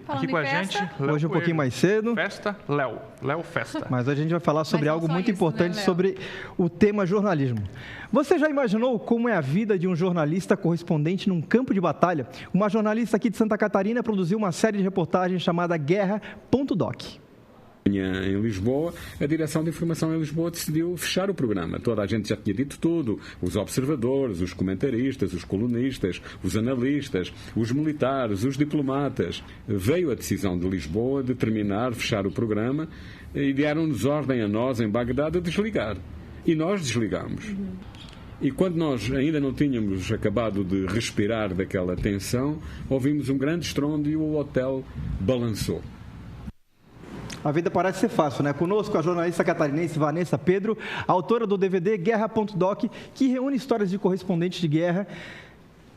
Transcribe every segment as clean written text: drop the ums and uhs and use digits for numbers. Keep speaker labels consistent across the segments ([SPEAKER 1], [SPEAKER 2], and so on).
[SPEAKER 1] Falando
[SPEAKER 2] aqui com a
[SPEAKER 1] festa,
[SPEAKER 2] gente, Léo
[SPEAKER 3] hoje um pouquinho mais cedo.
[SPEAKER 2] Festa, Léo Festa.
[SPEAKER 3] Mas hoje a gente vai falar sobre
[SPEAKER 1] Mas não
[SPEAKER 3] algo
[SPEAKER 1] só
[SPEAKER 3] muito
[SPEAKER 1] isso, né,
[SPEAKER 3] importante,
[SPEAKER 1] Léo?
[SPEAKER 3] sobre o tema jornalismo. Você já imaginou como é a vida de um jornalista correspondente num campo de batalha? Uma jornalista aqui de Santa Catarina produziu uma série de reportagens chamada Guerra.doc.
[SPEAKER 4] Em Lisboa, a direção de informação em Lisboa decidiu fechar o programa. Toda a gente já tinha dito tudo. Os observadores, os comentaristas, os colunistas, os analistas, os militares, os diplomatas. Veio a decisão de Lisboa de terminar, fechar o programa e deram-nos ordem a nós, em Bagdá, de desligar. E nós desligamos. E quando nós ainda não tínhamos acabado de respirar daquela tensão, ouvimos um grande estrondo e o hotel balançou.
[SPEAKER 3] A vida parece ser fácil, né? Conosco a jornalista catarinense Vanessa Pedro, autora do DVD Guerra.doc, que reúne histórias de correspondentes de guerra.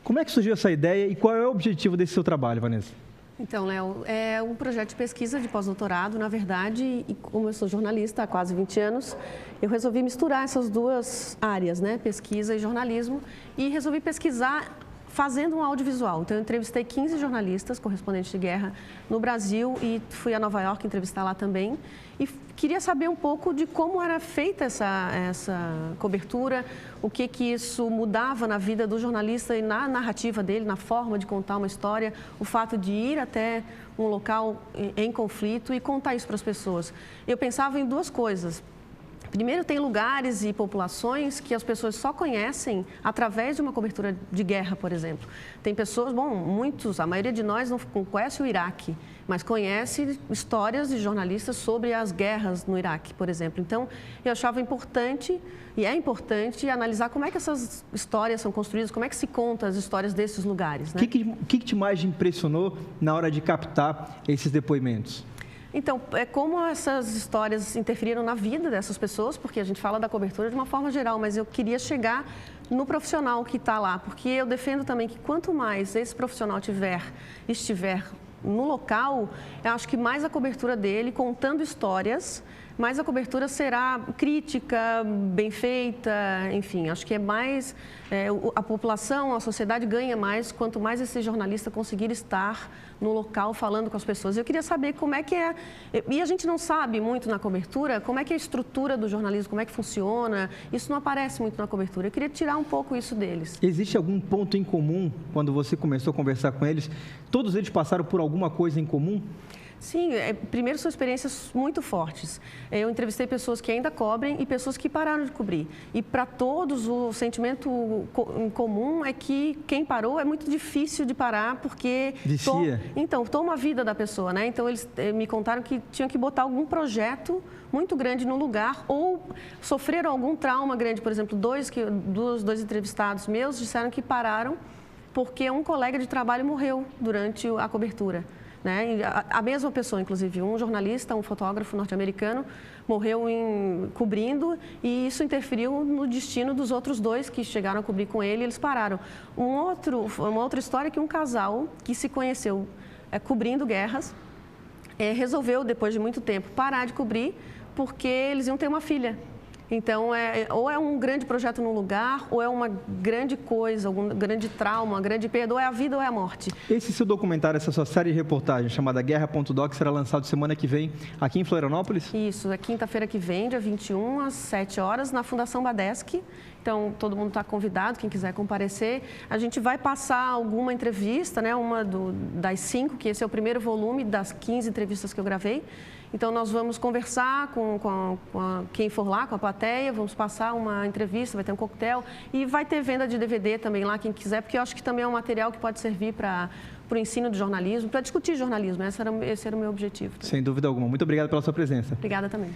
[SPEAKER 3] Como é que surgiu essa ideia e qual é o objetivo desse seu trabalho, Vanessa?
[SPEAKER 5] Então, Léo, é um projeto de pesquisa de pós-doutorado, na verdade, e como eu sou jornalista há quase 20 anos, eu resolvi misturar essas duas áreas, né? Pesquisa e jornalismo, e resolvi pesquisar fazendo um audiovisual. Então, eu entrevistei 15 jornalistas, correspondentes de guerra, no Brasil e fui a Nova York entrevistar lá também. E queria saber um pouco de como era feita essa cobertura, o que isso mudava na vida do jornalista e na narrativa dele, na forma de contar uma história, o fato de ir até um local em conflito e contar isso para as pessoas. Eu pensava em duas coisas. Primeiro, tem lugares e populações que as pessoas só conhecem através de uma cobertura de guerra, por exemplo. Tem pessoas, a maioria de nós não conhece o Iraque, mas conhece histórias de jornalistas sobre as guerras no Iraque, por exemplo. Então, eu achava importante, e é importante, analisar como é que essas histórias são construídas, como é que se conta as histórias desses lugares, né?
[SPEAKER 3] O que te mais impressionou na hora de captar esses depoimentos?
[SPEAKER 5] Então, é como essas histórias interferiram na vida dessas pessoas, porque a gente fala da cobertura de uma forma geral, mas eu queria chegar no profissional que está lá, porque eu defendo também que quanto mais esse profissional estiver no local, eu acho que mais a cobertura dele, contando histórias, mais a cobertura será crítica, bem feita, enfim, acho que é mais, a população, a sociedade ganha mais quanto mais esse jornalista conseguir estar no local falando com as pessoas. Eu queria saber como é que é, e a gente não sabe muito na cobertura, como é que é a estrutura do jornalismo, como é que funciona, isso não aparece muito na cobertura. Eu queria tirar um pouco isso deles.
[SPEAKER 3] Existe algum ponto em comum quando você começou a conversar com eles? Todos eles passaram por alguma coisa em comum?
[SPEAKER 5] Sim, primeiro são experiências muito fortes. Eu entrevistei pessoas que ainda cobrem e pessoas que pararam de cobrir. E para todos o sentimento em comum é que quem parou é muito difícil de parar porque toma a vida da pessoa, né? Então eles me contaram que tinham que botar algum projeto muito grande no lugar ou sofreram algum trauma grande. Por exemplo, dois entrevistados meus disseram que pararam porque um colega de trabalho morreu durante a cobertura. Né? A mesma pessoa, inclusive, um jornalista, um fotógrafo norte-americano, morreu cobrindo e isso interferiu no destino dos outros dois que chegaram a cobrir com ele e eles pararam. Uma outra história é que um casal que se conheceu cobrindo guerras resolveu, depois de muito tempo, parar de cobrir porque eles iam ter uma filha. Então, ou é um grande projeto no lugar, ou é uma grande coisa, algum grande trauma, uma grande perda, ou é a vida ou é a morte.
[SPEAKER 3] Esse seu documentário, essa sua série de reportagens chamada Guerra.doc será lançado semana que vem aqui em Florianópolis?
[SPEAKER 5] Isso, é quinta-feira que vem, dia 21, às 7 horas, na Fundação Badesc. Então, todo mundo está convidado, quem quiser comparecer. A gente vai passar alguma entrevista, né? Uma das 5, que esse é o primeiro volume das 15 entrevistas que eu gravei. Então, nós vamos conversar com quem for lá, com a plateia, vamos passar uma entrevista, vai ter um coquetel e vai ter venda de DVD também lá, quem quiser, porque eu acho que também é um material que pode servir para o ensino de jornalismo, para discutir jornalismo. Esse era o meu objetivo.
[SPEAKER 3] Sem dúvida alguma. Muito obrigado pela sua presença.
[SPEAKER 5] Obrigada também.